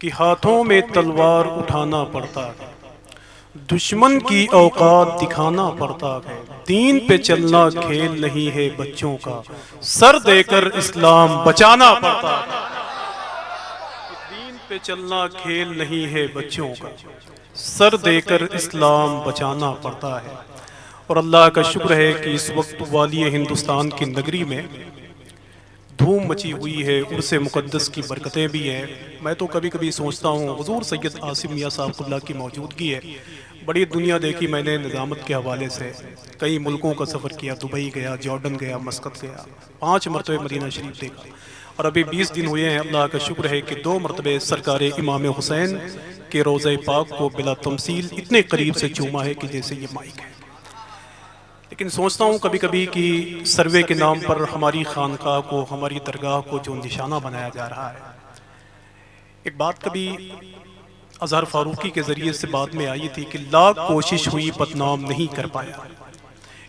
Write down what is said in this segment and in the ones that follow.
کہ ہاتھوں میں تلوار اٹھانا پڑتا ہے، دشمن کی اوقات دکھانا پڑتا ہے، دین پہ چلنا کھیل نہیں ہے بچوں کا، سر دے کر اسلام بچانا پڑتا ہے۔ دین پہ چلنا کھیل نہیں ہے بچوں کا، سر دے کر اسلام بچانا پڑتا ہے۔ اور اللہ کا شکر ہے کہ اس وقت والی ہندوستان کی نگری میں دھوم مچی ہوئی ہے، عرس مقدس کی برکتیں بھی ہیں۔ میں تو کبھی کبھی سوچتا ہوں حضور سید عاصم میاں صاحب اللہ کی موجودگی ہے۔ بڑی دنیا دیکھی میں نے نظامت کے حوالے سے، کئی ملکوں کا سفر کیا، دبئی گیا، جارڈن گیا، مسقط گیا، 5 مرتبہ مدینہ شریف دیکھا، اور ابھی 20 دن ہوئے ہیں۔ اللہ کا شکر ہے کہ 2 مرتبہ سرکار امام حسین کے روضہ پاک کو بلا تمثیل اتنے قریب سے چوما ہے کہ جیسے یہ مائک ہے۔ لیکن سوچتا ہوں کبھی کبھی کہ سروے کے نام پر ہماری خانقاہ کو، ہماری درگاہ کو جو نشانہ بنایا جا رہا ہے۔ ایک بات کبھی اظہر فاروقی کے ذریعے سے بات میں آئی تھی کہ لاکھ کوشش ہوئی بدنام نہیں کر پایا،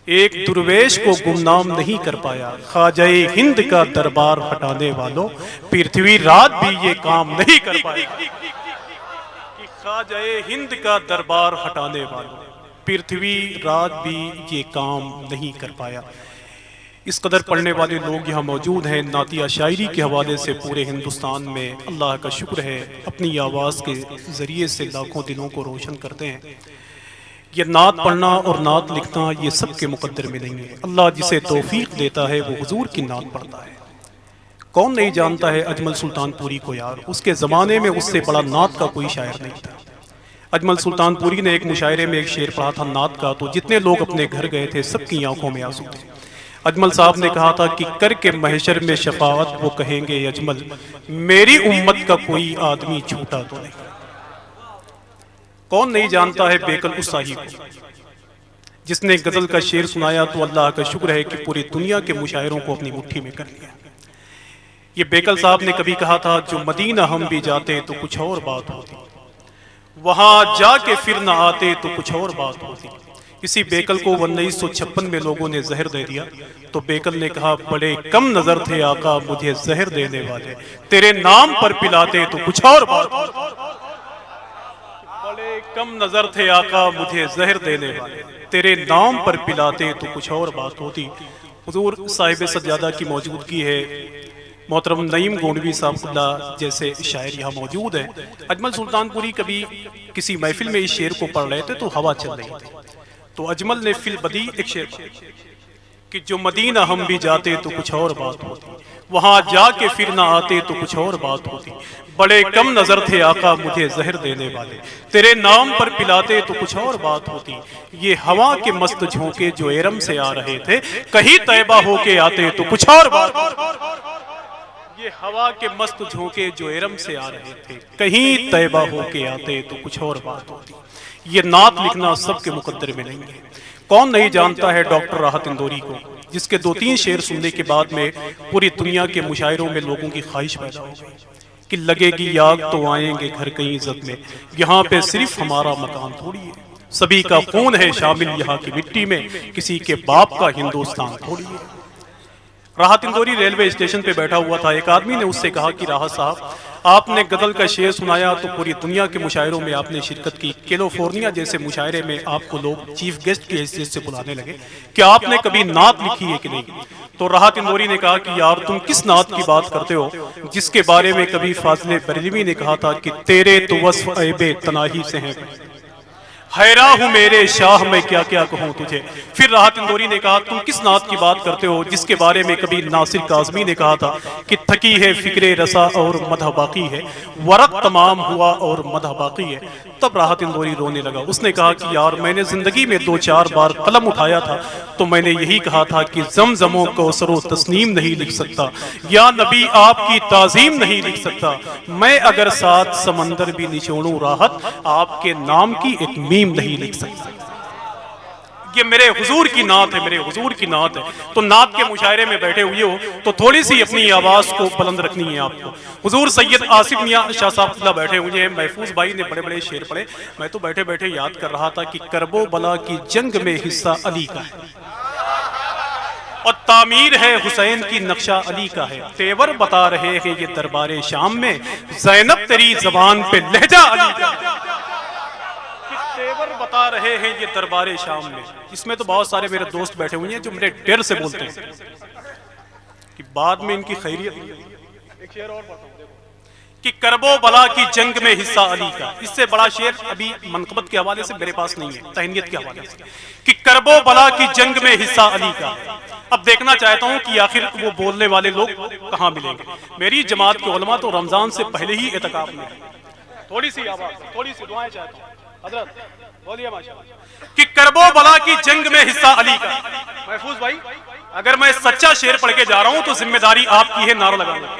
ایک درویش کو گمنام نہیں کر پایا، خواجہ ہند کا دربار ہٹانے والوں پرتھوی راج بھی یہ کام نہیں کر پایا۔ کہ خواجہ ہند کا دربار ہٹانے والوں پرتھوی راج بھی یہ کام نہیں کر پایا۔ اس قدر پڑھنے والے لوگ یہاں موجود ہیں، نعتیہ شاعری کے حوالے سے پورے ہندوستان میں اللہ کا شکر ہے اپنی آواز کے ذریعے سے لاکھوں دلوں کو روشن کرتے ہیں۔ یہ نعت پڑھنا اور نعت لکھنا یہ سب کے مقدر میں نہیں ہے، اللہ جسے توفیق دیتا ہے وہ حضور کی نعت پڑھتا ہے۔ کون نہیں جانتا ہے اجمل سلطان پوری کو یار، اس کے زمانے میں اس سے بڑا نعت کا کوئی شاعر نہیں تھا۔ اجمل سلطان پوری نے ایک مشاعرے میں ایک شعر پڑھا تھا نعت کا، تو جتنے لوگ اپنے گھر گئے تھے سب کی آنکھوں میں آنسو تھے۔ اجمل صاحب نے کہا تھا کہ کر کے محشر میں شفاعت وہ کہیں گے اجمل میری امت کا کوئی آدمی چھوٹا تو نہیں۔ کون نہیں جانتا ہے بیکل اساہی کو، جس نے غزل کا شعر سنایا تو اللہ کا شکر ہے کہ پوری دنیا کے مشاعروں کو اپنی مٹھی میں کر لیا۔ یہ بیکل صاحب نے کبھی کہا تھا جو مدینہ ہم بھی جاتے تو کچھ اور بات ہوتی، وہاں جا کے پھر نہ آتے تو کچھ اور بات ہوتی۔ اسی بیکل کو 1956 میں لوگوں نے زہر دے دیا تو بیکل نے کہا بڑے کم نظر تھے آقا مجھے زہر دینے والے، تیرے نام پر پلاتے تو کچھ اور بات ہوتی۔ بڑے کم نظر تھے آقا مجھے زہر دینے والے، تیرے نام پر پلاتے تو کچھ اور بات ہوتی۔ حضور صاحب سجادہ کی موجودگی ہے، محترم نعیم گونڈوی صاحب اللہ جیسے شاعر یہاں موجود ہیں۔ اجمل سلطان پوری کبھی کسی محفل میں اس شعر کو پڑھ رہے تھے تو ہوا چل رہی تھی، تو اجمل نے فی البدیع ایک شعر پڑھا کہ جو مدینہ ہم بھی جاتے تو کچھ اور بات ہوتی، وہاں جا کے پھر نہ آتے تو کچھ اور بات ہوتی۔ بڑے کم نظر تھے آقا مجھے زہر دینے والے، تیرے نام پر پلاتے تو کچھ اور بات ہوتی۔ یہ ہوا کے مست جھونکے جو ارم سے آ رہے تھے، کہیں طیبہ ہو کے آتے تو کچھ اور بات ہوتی۔ یہ ہوا کے مست جھونکے جو ارم سے آ رہے تھے، کہیں طیبہ ہو کے آتے تو کچھ اور بات ہوتی۔ یہ نعت لکھنا سب کے مقدر میں نہیں ہے۔ کون نہیں جانتا ہے ڈاکٹر راحت اندوری کو، جس کے 2-3 شعر سننے کے بعد میں پوری دنیا کے مشاعروں میں لوگوں کی خواہش پیدا ہو گئی کہ لگے گی آگ تو آئیں گے گھر کہیں عزت میں، یہاں پہ صرف ہمارا مکان تھوڑی ہے، سبھی کا خون ہے شامل یہاں کی مٹی میں، کسی کے باپ کا ہندوستان تھوڑی ہے۔ راحت اندوری ریلوے اسٹیشن پہ بیٹھا ہوا تھا، ایک آدمی نے اس سے کہا کہ راحت صاحب آپ نے غزل کا شعر سنایا تو پوری دنیا کے مشاعروں میں آپ نے شرکت کی، کیلیفورنیا جیسے مشاعرے میں آپ کو لوگ چیف گیسٹ کی حیثیت سے بلانے لگے، کیا آپ نے کبھی نعت لکھی ہے کہ نہیں؟ تو راحت اندوری نے کہا کہ یار تم کس نعت کی بات کرتے ہو جس کے بارے میں کبھی فاضل بریلوی نے کہا تھا کہ تیرے تو وصف عیب تناہی سے ہیں، حیران ہوں میرے شاہ میں کیا کیا کہوں تجھے۔ پھر راحت اندوری نے کہا تم کس نعت کی بات کرتے ہو جس کے بارے میں کبھی ناصر کاظمی نے کہا تھا کہ تھکی ہے فکر رسا اور مدح باقی ہے، ورق تمام ہوا اور مدح باقی ہے۔ تب راحت اندوری رونے لگا، اس نے کہا کہ یار میں نے زندگی میں 2-4 بار قلم اٹھایا تھا تو میں نے یہی کہا تھا کہ زمزم و کوثر و تسنیم نہیں لکھ سکتا، یا نبی آپ کی تعظیم نہیں لکھ سکتا، میں اگر 7 سمندر بھی نچوڑوں راحت آپ کے نام کی ایک میم نہیں لکھ سکتا۔ یہ میرے حضور کی نعت ہے، میرے حضور کی نعت ہے۔ تو نعت کے مشاعرے میں بیٹھے ہوئے ہو تو تھوڑی سی اپنی آواز کو بلند رکھنی ہے آپ کو۔ حضور سید عاصم میاں شاہ صاحب اللہ بیٹھے ہوئے ہیں، محفوظ بھائی نے بڑے بڑے شعر پڑھے، میں تو بیٹھے بیٹھے یاد کر رہا تھا کہ کرب و بلا کی جنگ میں حصہ علی کا ہے، اور تعمیر ہے حسین کی نقشہ علی کا ہے، تیور بتا رہے ہیں یہ دربار شام میں، زینب تیری زبان پہ لہجہ علی کا ہے۔ تیور بتا رہے ہیں یہ دربار شام میں، اس میں تو بہت سارے میرے دوست بیٹھے ہوئے ہیں جو میرے ڈر سے بولتے ہیں کہ بعد میں ان کی خیریت ایک شعر اور پڑھتا ہوں کہ کرب و بلا کی جنگ میں حصہ علی کا، اس سے بڑا شعر ابھی منقبت کے حوالے سے میرے پاس نہیں ہے، تہنیت کے حوالے سے، کہ کرب و بلا کی جنگ میں حصہ علی کا۔ اب دیکھنا چاہتا ہوں کہ آخر وہ بولنے والے لوگ کہاں ملیں گے۔ میری جماعت کے علماء تو رمضان سے پہلے ہی اعتکاف میں ہیں۔ تھوڑی سی آواز، تھوڑی سی دعائیں چاہتا ہوں حضرت بولیے ماشاءاللہ کہ کرب و بلا کی جنگ میں حصہ علی کا۔ محفوظ بھائی اگر میں سچا شعر پڑھ کے جا رہا ہوں تو ذمہ داری آپ کی ہے، نعرہ لگانا۔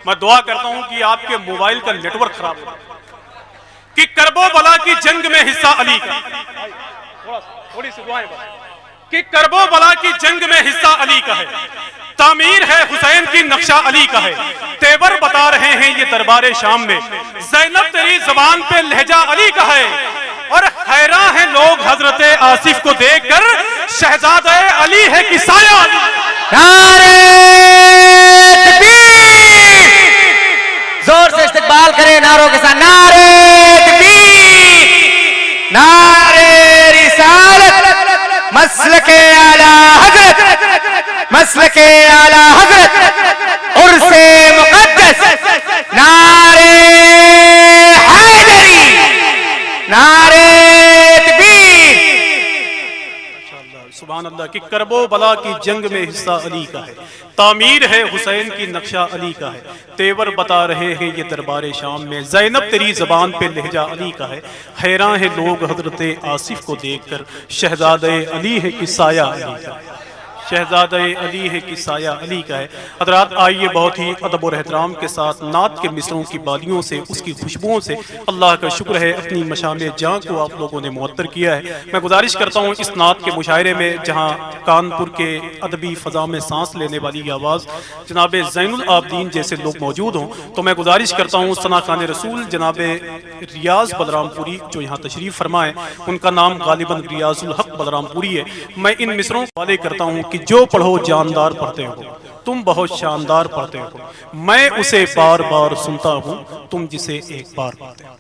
میں دعا کرتا ہوں کہ آپ کے موبائل کا نیٹ ورک خراب ہو کہ کرب و بلا کی جنگ میں حصہ علی کا، تھوڑی سی دعائیں کہ کرب و بلا کی جنگ میں حصہ علی کا ہے، تعمیر ہے حسین کی نقشہ علی کا ہے، تیور بتا رہے ہیں یہ دربار شام میں، زینب تیری زبان پہ لہجہ علی کا ہے، اور حیران ہیں لوگ حضرت آصف کو دیکھ کر، شہزادہ علی ہے کہ سایہ علی۔ نعرہ تکبیر، زور سے استقبال کریں نعروں کے ساتھ، نعرہ تکبیر، نعرہ رسالت، مسلک اعلیٰ حضرت، مسلک اعلیٰ حضرت، عرس مقدس، نعرہ حیدری، نعرہ تکبیر۔ سبحان اللہ کہ کرب و بلا کی جنگ میں حصہ علی کا ہے، تعمیر ہے حسین کی نقشہ علی کا ہے، تیور بتا رہے ہیں یہ دربار شام میں، زینب تیری زبان پہ لہجہ علی کا ہے، حیران ہیں لوگ حضرت آصف کو دیکھ کر، شہزادہ علی ہے کہ سایہ علی کا ہے، شہزادہ علی ہے کہ سایہ علی کا ہے۔ حضرات آئیے بہت ہی ادب اور احترام کے ساتھ نعت کے مصروں کی بالیوں سے، اس کی خوشبوؤں سے اللہ کا شکر ہے اپنی مشام جاں کو آپ لوگوں نے معطر کیا ہے۔ میں گزارش کرتا ہوں اس نعت کے مشاعرے میں جہاں کانپور کے ادبی فضا میں سانس لینے والی آواز جناب زین العابدین جیسے لوگ موجود ہوں، تو میں گزارش کرتا ہوں ثنا خان رسول جناب ریاض بلرام پوری جو یہاں تشریف فرمائے، ان کا نام غالباً ریاض الحق بلرام پوری ہے۔ میں ان مصروں کو حوالے کرتا ہوں کہ جو پڑھو جاندار پڑھتے ہو، تم بہت شاندار پڑھتے ہو، میں اسے بار بار سنتا ہوں، تم جسے ایک بار پڑھتے ہو۔